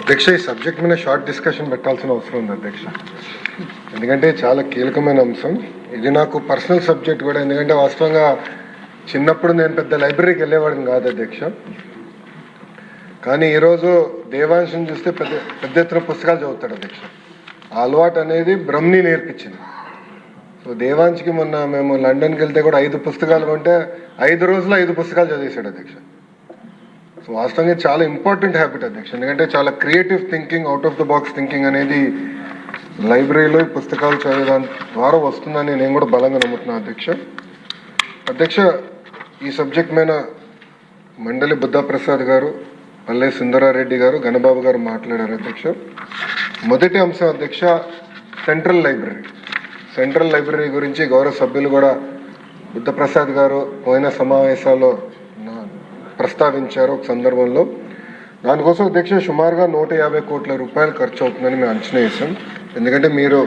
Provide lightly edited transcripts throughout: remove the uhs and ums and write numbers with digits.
అధ్యక్ష, ఈ సబ్జెక్ట్ మీద షార్ట్ డిస్కషన్ పెట్టాల్సిన అవసరం ఉంది అధ్యక్ష. ఎందుకంటే చాలా కీలకమైన అంశం ఇది. నాకు పర్సనల్ సబ్జెక్ట్ కూడా. ఎందుకంటే వాస్తవంగా చిన్నప్పుడు నేను పెద్ద లైబ్రరీకి వెళ్ళేవాడిని కాదు అధ్యక్ష. కానీ ఈరోజు దేవాంశం చూస్తే పెద్ద ఎత్తున పుస్తకాలు చదువుతాడు అధ్యక్ష. ఆ అలవాటు అనేది బ్రహ్మని నేర్పించింది. సో దేవాంశ్కి మొన్న మేము లండన్కి వెళ్తే కూడా 5 పుస్తకాలు కొంటే 5 రోజుల్లో 5 పుస్తకాలు చదివేశాడు అధ్యక్ష. సో వాస్తవంగా చాలా ఇంపార్టెంట్ హ్యాబిట్ అధ్యక్ష. ఎందుకంటే చాలా creative thinking, out of the box thinking అనేది లైబ్రరీలో పుస్తకాలు చదవడం ద్వారా వస్తుందని నేను కూడా బలంగా నమ్ముతున్నాను అధ్యక్ష. ఈ సబ్జెక్ట్ మీద మండలి బుద్ధప్రసాద్ గారు, పల్లె సుందరారెడ్డి గారు, గణబాబు గారు మాట్లాడారు అధ్యక్ష. మొదటి అంశం అధ్యక్ష, సెంట్రల్ లైబ్రరీ గురించి గౌరవ సభ్యులు కూడా బుద్ధప్రసాద్ గారు పోయిన సమావేశాల్లో ప్రస్తావించారు ఒక సందర్భంలో. దానికోసం అధ్యక్ష సుమారుగా 150 కోట్ల రూపాయలు ఖర్చు అవుతుందని మేము అంచనా వేసాం. ఎందుకంటే మీరు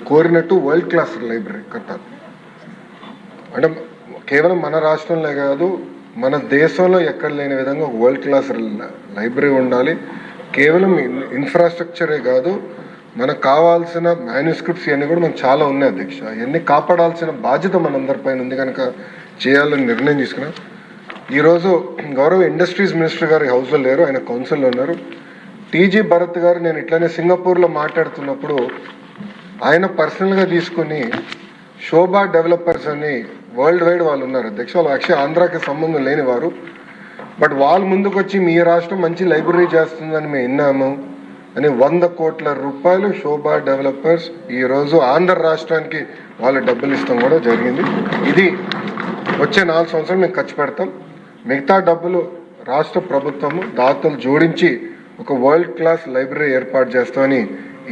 కోరినట్టు వరల్డ్ క్లాస్ లైబ్రరీ కట్టాలి. అంటే కేవలం మన రాష్ట్రంలో కాదు, మన దేశంలో ఎక్కడ లేని విధంగా ఒక వరల్డ్ క్లాస్ లైబ్రరీ ఉండాలి. కేవలం ఇన్ఫ్రాస్ట్రక్చరే కాదు, మనకు కావాల్సిన మ్యాన్యుస్క్రిప్ట్స్ ఇవన్నీ కూడా మనకు చాలా ఉన్నాయి అధ్యక్ష. ఇవన్నీ కాపాడాల్సిన బాధ్యత మనందరిపైన ఉంది కనుక చేయాలని నిర్ణయం తీసుకున్నాం. ఈరోజు గౌరవ ఇండస్ట్రీస్ మినిస్టర్ గారు హౌస్లో లేరు, ఆయన కౌన్సిల్లో ఉన్నారు. టీజీ భరత్ గారు నేను ఇట్లానే సింగపూర్లో మాట్లాడుతున్నప్పుడు ఆయన పర్సనల్గా తీసుకుని శోభా డెవలపర్స్ అని వరల్డ్ వైడ్ వాళ్ళు ఉన్నారు అధ్యక్ష. వాళ్ళు యాక్చువల్లీ ఆంధ్రాకి సంబంధం లేని వారు. బట్ వాళ్ళు ముందుకు వచ్చి మీ రాష్ట్రం మంచి లైబ్రరీ చేస్తుందని మేము విన్నాము అని 100 కోట్ల రూపాయలు శోభా డెవలపర్స్ ఈరోజు ఆంధ్ర రాష్ట్రానికి వాళ్ళు డబ్బులు ఇస్తాం కూడా జరిగింది. ఇది వచ్చే 4 సంవత్సరాలు మేము ఖర్చు పెడతాం. మిగతా డబ్బులు రాష్ట్ర ప్రభుత్వము దాతలు జోడించి ఒక వరల్డ్ క్లాస్ లైబ్రరీ ఏర్పాటు చేస్తామని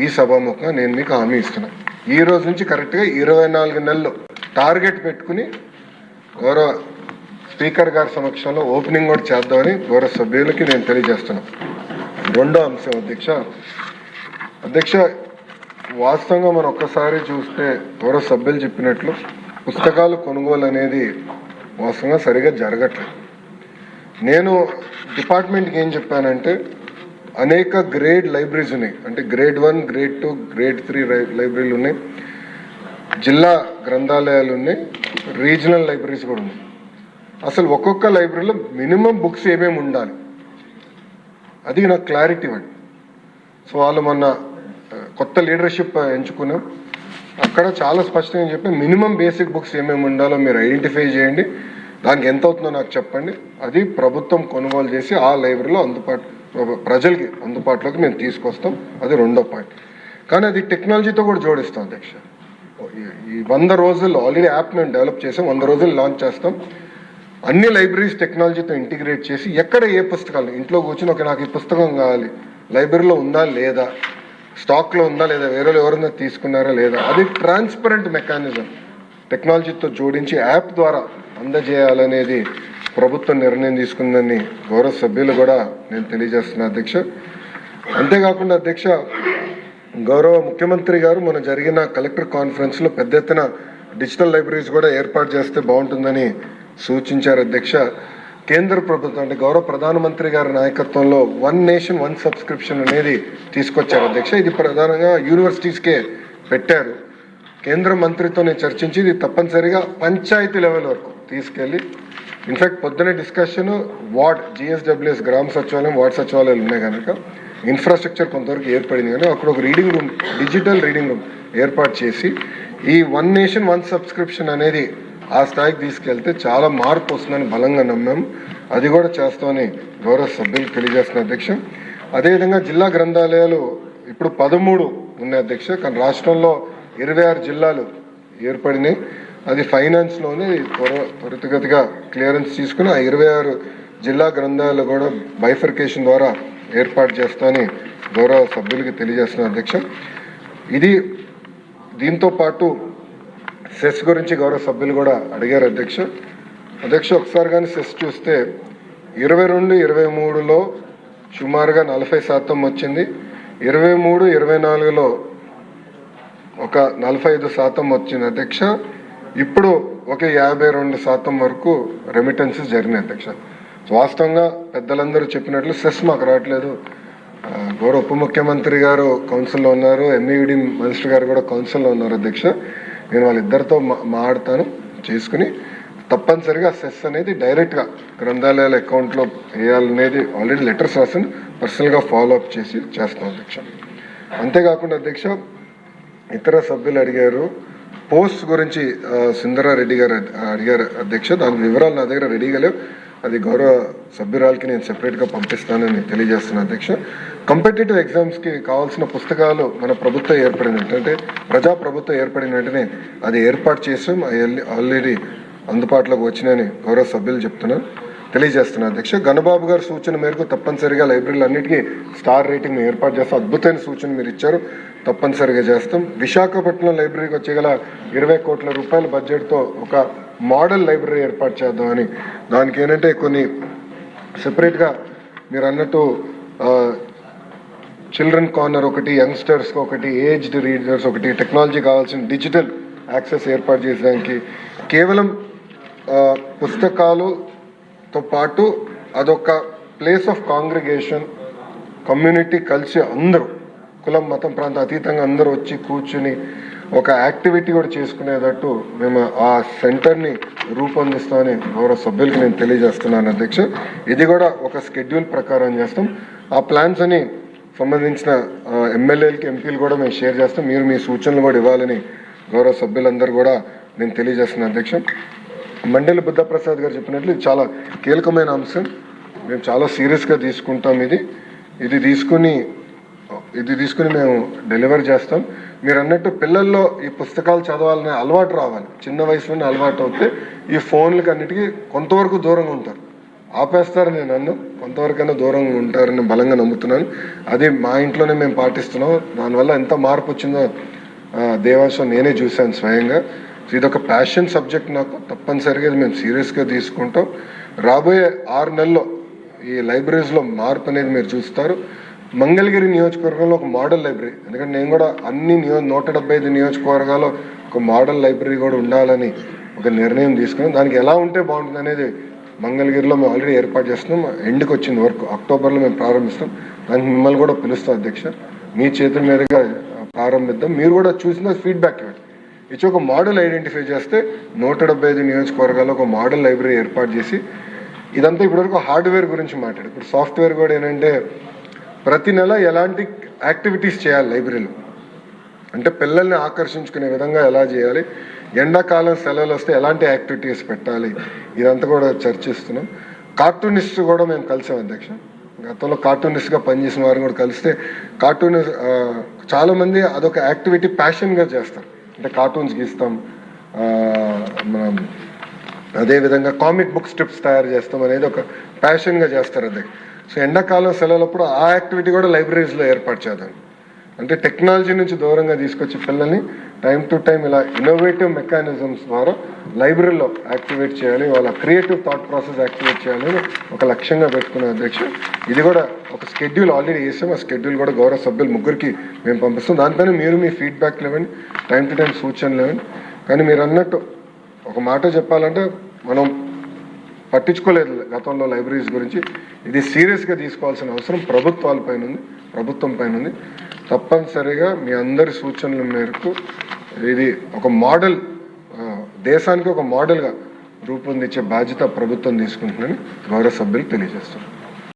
ఈ సభాముఖంగా నేను మీకు హామీ ఇస్తున్నాను. ఈ రోజు నుంచి కరెక్ట్గా 24 నెలలు టార్గెట్ పెట్టుకుని గౌరవ స్పీకర్ గారి సమక్షంలో ఓపెనింగ్ కూడా చేద్దామని గౌరవ సభ్యులకి నేను తెలియజేస్తున్నాను. రెండో అంశం అధ్యక్ష, వాస్తవంగా మనం ఒక్కసారి చూస్తే గౌరవ సభ్యులు చెప్పినట్లు పుస్తకాలు కొనుగోలు అనేది వాస్తవంగా సరిగా జరగట్లేదు. నేను డిపార్ట్మెంట్కి ఏం చెప్పానంటే అనేక గ్రేడ్ లైబ్రరీస్ ఉన్నాయి. అంటే గ్రేడ్ 1, గ్రేడ్ 2, గ్రేడ్ 3 లైబ్రరీలు ఉన్నాయి, జిల్లా గ్రంథాలయాలు ఉన్నాయి, రీజనల్ లైబ్రరీస్ కూడా ఉన్నాయి. అసలు ఒక్కొక్క లైబ్రరీలో మినిమం బుక్స్ ఏమేమి ఉండాలి అది నాకు క్లారిటీ ఇవ్వండి. సో వాళ్ళు మొన్న కొత్త లీడర్షిప్ ఎంచుకున్నాం. అక్కడ చాలా స్పష్టంగా చెప్పి మినిమం బేసిక్ బుక్స్ ఏమేమి ఉండాలో మీరు ఐడెంటిఫై చేయండి, దానికి ఎంత అవుతుందో నాకు చెప్పండి. అది ప్రభుత్వం కొనుగోలు చేసి ఆ లైబ్రరీలో ప్రజలకి అందుబాటులోకి మేము తీసుకొస్తాం. అది రెండో పాయింట్. కానీ అది టెక్నాలజీతో కూడా జోడిస్తాం అధ్యక్ష. ఈ 100 రోజుల్లో ఆల్రెడీ యాప్ మేము డెవలప్ చేసాం, 100 రోజులు లాంచ్ చేస్తాం. అన్ని లైబ్రరీస్ టెక్నాలజీతో ఇంటిగ్రేట్ చేసి ఎక్కడ ఏ పుస్తకాలు ఇంట్లో కూర్చొని ఒక నాకు ఈ పుస్తకం కావాలి, లైబ్రరీలో ఉందా లేదా, స్టాక్లో ఉందా లేదా, వేరే ఎవరైనా తీసుకున్నారా లేదా, అది ట్రాన్స్పరెంట్ మెకానిజం టెక్నాలజీతో జోడించి యాప్ ద్వారా అందజేయాలనేది ప్రభుత్వం నిర్ణయం తీసుకుందని గౌరవ సభ్యులు కూడా నేను తెలియజేస్తున్నా అధ్యక్ష. అంతేకాకుండా అధ్యక్ష, గౌరవ ముఖ్యమంత్రి గారు మన జరిగిన కలెక్టర్ కాన్ఫరెన్స్లో పెద్ద ఎత్తున డిజిటల్ లైబ్రరీస్ కూడా ఏర్పాటు చేస్తే బాగుంటుందని సూచించారు అధ్యక్ష. కేంద్ర ప్రభుత్వం అంటే గౌరవ ప్రధానమంత్రి గారి నాయకత్వంలో 1 నేషన్ 1 సబ్స్క్రిప్షన్ అనేది తీసుకొచ్చారు అధ్యక్ష. ఇది ప్రధానంగా యూనివర్సిటీస్కే పెట్టారు. కేంద్ర మంత్రితో నేను చర్చించి ఇది తప్పనిసరిగా పంచాయతీ లెవెల్ వరకు తీసుకెళ్ళి, ఇన్ఫాక్ట్ పొద్దునే డిస్కషన్ వార్డ్ GSWS గ్రామ సచివాలయం, వార్డ్ సచివాలయాలు ఉన్నాయి కనుక ఇన్ఫ్రాస్ట్రక్చర్ కొంతవరకు ఏర్పడింది. కానీ అక్కడ ఒక reading room, digital reading room ఏర్పాటు చేసి ఈ 1 నేషన్ 1 సబ్స్క్రిప్షన్ అనేది ఆ స్థాయికి తీసుకెళ్తే చాలా మార్పు వస్తుందని బలంగా నమ్మాము. అది కూడా చేస్తామని గౌరవ సభ్యులు తెలియజేస్తున్న అధ్యక్ష. అదేవిధంగా జిల్లా గ్రంథాలయాలు ఇప్పుడు 13 ఉన్నాయి అధ్యక్ష. కానీ రాష్ట్రంలో 26 జిల్లాలు ఏర్పడినాయి. అది ఫైనాన్స్లోనే త్వరితగతిగా క్లియరెన్స్ తీసుకుని ఆ 26 జిల్లా గ్రంథాలయాలు కూడా బైఫర్కేషన్ ద్వారా ఏర్పాటు చేస్తామని గౌరవ సభ్యులకి తెలియజేస్తున్న అధ్యక్ష. ఇది దీంతో పాటు సెస్ గురించి గౌరవ సభ్యులు కూడా అడిగారు అధ్యక్ష. ఒకసారి కానీ సెస్ చూస్తే 22-23లో సుమారుగా 40% వచ్చింది, 23-24లో ఒక 45% వచ్చింది అధ్యక్ష. ఇప్పుడు ఒక 52% వరకు రెమిటెన్సెస్ జరిగినాయి అధ్యక్ష. వాస్తవంగా పెద్దలందరూ చెప్పినట్లు సెస్ మాకు రావట్లేదు, గౌరవ ఉప ముఖ్యమంత్రి గారు కౌన్సిల్లో ఉన్నారు, ఎంఈడి మినిస్టర్ గారు కూడా కౌన్సిల్లో ఉన్నారు అధ్యక్ష. నేను వాళ్ళిద్దరితో మాట్లాడతాను చేసుకుని తప్పనిసరిగా సెస్ అనేది డైరెక్ట్గా గ్రంథాలయాల అకౌంట్లో వేయాలనేది ఆల్రెడీ లెటర్స్ రాసాను, పర్సనల్గా ఫాలో అప్ చేస్తాం అధ్యక్ష. అంతేకాకుండా అధ్యక్ష ఇతర సభ్యులు అడిగారు పోస్ట్ గురించి, సుందరారెడ్డి గారు అడిగారు అధ్యక్ష. దాని వివరాలు నా దగ్గర రెడీగా లేవు, అది గౌరవ సభ్యురాలకి నేను సెపరేట్గా పంపిస్తానని తెలియజేస్తున్నాను అధ్యక్ష. కాంపిటేటివ్ ఎగ్జామ్స్కి కావాల్సిన పుస్తకాలు మన ప్రభుత్వం ఏర్పడిన వెంటనే, ప్రజాప్రభుత్వం ఏర్పడిన వెంటనే అది ఏర్పాటు చేసాం, ఆల్రెడీ అందుబాటులోకి వచ్చినాయని గౌరవ సభ్యులు తెలియజేస్తున్నాను అధ్యక్ష. గణబాబు గారి సూచన మేరకు తప్పనిసరిగా లైబ్రరీలు అన్నిటికీ స్టార్ రేటింగ్ ఏర్పాటు చేస్తాం. అద్భుతమైన సూచన మీరు ఇచ్చారు, తప్పనిసరిగా చేస్తాం. విశాఖపట్నం లైబ్రరీకి వచ్చేగల 20 కోట్ల రూపాయల బడ్జెట్తో ఒక మోడల్ లైబ్రరీ ఏర్పాటు చేద్దామని, దానికి ఏంటంటే కొన్ని సెపరేట్గా మీరు అన్నట్టు చిల్డ్రన్ కార్నర్ ఒకటి, యంగ్స్టర్స్కి ఒకటి, ఏజ్డ్ రీడర్స్ ఒకటి, టెక్నాలజీ కావాల్సిన డిజిటల్ యాక్సెస్ ఏర్పాటు చేసేదానికి, కేవలం పుస్తకాలుతో పాటు అదొక ప్లేస్ ఆఫ్ కాంగ్రిగేషన్, కమ్యూనిటీ కలిసి అందరూ కులం మతం ప్రాంతం అతీతంగా అందరూ వచ్చి కూర్చుని ఒక యాక్టివిటీ కూడా చేసుకునేటట్టు మేము ఆ సెంటర్ని రూపొందిస్తామని గౌరవ సభ్యులకి నేను తెలియజేస్తున్నాను అధ్యక్ష. ఇది కూడా ఒక స్కెడ్యూల్ ప్రకారం చేస్తాం. ఆ ప్లాన్స్ అని సంబంధించిన ఎమ్మెల్యేలకి ఎంపీలు కూడా మేము షేర్ చేస్తాం. మీరు మీ సూచనలు కూడా ఇవ్వాలని గౌరవ సభ్యులందరూ కూడా నేను తెలియజేస్తున్నాను అధ్యక్ష. మండలి బుద్ధప్రసాద్ గారు చెప్పినట్లు ఇది చాలా కీలకమైన అంశం, మేము చాలా సీరియస్గా తీసుకుంటాం. ఇది తీసుకుని మేము డెలివర్ చేస్తాం. మీరు అన్నట్టు పిల్లల్లో ఈ పుస్తకాలు చదవాలనే అలవాటు రావాలి, చిన్న వయసులోనే అలవాటు అవుతే ఈ ఫోన్లకి అన్నిటికీ కొంతవరకు దూరంగా ఉంటారు. ఆపేస్తారని నేను అన్ను, కొంతవరకైనా దూరంగా ఉంటారని బలంగా నమ్ముతున్నాను. అది మా ఇంట్లోనే మేము పాటిస్తున్నాం. దానివల్ల ఎంత మార్పు వచ్చిందో దేవాంశం నేనే చూశాను స్వయంగా. ఇది ఒక ప్యాషన్ సబ్జెక్ట్ నాకు, తప్పనిసరిగా మేము సీరియస్గా తీసుకుంటాం. రాబోయే 6 నెలల్లో ఈ లైబ్రరీస్లో మార్పు అనేది మీరు చూస్తారు. మంగళగిరి నియోజకవర్గంలో ఒక మోడల్ లైబ్రరీ, ఎందుకంటే నేను కూడా అన్ని 175 నియోజకవర్గాల్లో ఒక మోడల్ లైబ్రరీ కూడా ఉండాలని ఒక నిర్ణయం తీసుకున్నాం. దానికి ఎలా ఉంటే బాగుంటుంది అనేది మంగళగిరిలో మేము ఆల్రెడీ ఏర్పాటు చేస్తున్నాం. ఎండ్కి వచ్చింది వర్క్, అక్టోబర్లో మేము ప్రారంభిస్తాం. దానికి మిమ్మల్ని కూడా పిలుస్తాం అధ్యక్ష, మీ చేతుల మీదుగా ప్రారంభిద్దాం. మీరు కూడా చూసిన ఫీడ్బ్యాక్ ఇవ్వండి. ఇచ్చి ఒక మోడల్ ఐడెంటిఫై చేస్తే 175 నియోజకవర్గాల్లో ఒక మోడల్ లైబ్రరీ ఏర్పాటు చేసి, ఇదంతా ఇప్పటివరకు హార్డ్వేర్ గురించి మాట్లాడు. ఇప్పుడు సాఫ్ట్వేర్ కూడా ఏంటంటే ప్రతి నెల ఎలాంటి యాక్టివిటీస్ చేయాలి లైబ్రరీలో, అంటే పిల్లల్ని ఆకర్షించుకునే విధంగా ఎలా చేయాలి, ఎండాకాలం సెలవులు వస్తే ఎలాంటి యాక్టివిటీస్ పెట్టాలి, ఇదంతా కూడా చర్చిస్తున్నాం. కార్టూనిస్ట్ కూడా మేము కలిసాం అధ్యక్ష. గతంలో కార్టూనిస్ట్గా పనిచేసిన వారిని కూడా కలిస్తే చాలామంది అదొక యాక్టివిటీ ప్యాషన్గా చేస్తారు. అంటే కార్టూన్స్ గీస్తాం, మనం అదేవిధంగా కామిక్ బుక్ స్ట్రిప్స్ తయారు చేస్తాం అనేది ఒక ప్యాషన్గా చేస్తారు అదే. సో ఎండాకాలం సెలవులప్పుడు ఆ యాక్టివిటీ కూడా లైబ్రరీస్లో ఏర్పాటు చేద్దాం. అంటే టెక్నాలజీ నుంచి దూరంగా తీసుకొచ్చి పిల్లల్ని టైం టు టైం ఇలా ఇన్నోవేటివ్ మెకానిజమ్స్ ద్వారా లైబ్రరీలో యాక్టివేట్ చేయాలి, వాళ్ళ క్రియేటివ్ థాట్ ప్రాసెస్ యాక్టివేట్ చేయాలని ఒక లక్ష్యంగా పెట్టుకున్న అధ్యక్ష. ఇది కూడా ఒక స్కెడ్యూల్ ఆల్రెడీ వేసాం. ఆ స్కెడ్యూల్ కూడా గౌరవ సభ్యులు 3కి మేము పంపిస్తాం. దానిపైన మీరు మీ ఫీడ్బ్యాక్లు ఇవ్వండి, టైం టు టైం సూచనలు ఇవ్వండి. కానీ మీరు అన్నట్టు ఒక మాట చెప్పాలంటే మనం పట్టించుకోలేదు గతంలో లైబ్రరీస్ గురించి. ఇది సీరియస్గా తీసుకోవాల్సిన అవసరం ప్రభుత్వం పైన ఉంది. తప్పనిసరిగా మీ అందరి సూచనల మేరకు ఇది ఒక మోడల్, దేశానికి ఒక మోడల్గా రూపొందించే బాధ్యత ప్రభుత్వం తీసుకుంటుందని గౌరవ సభ్యులు తెలియజేస్తున్నారు.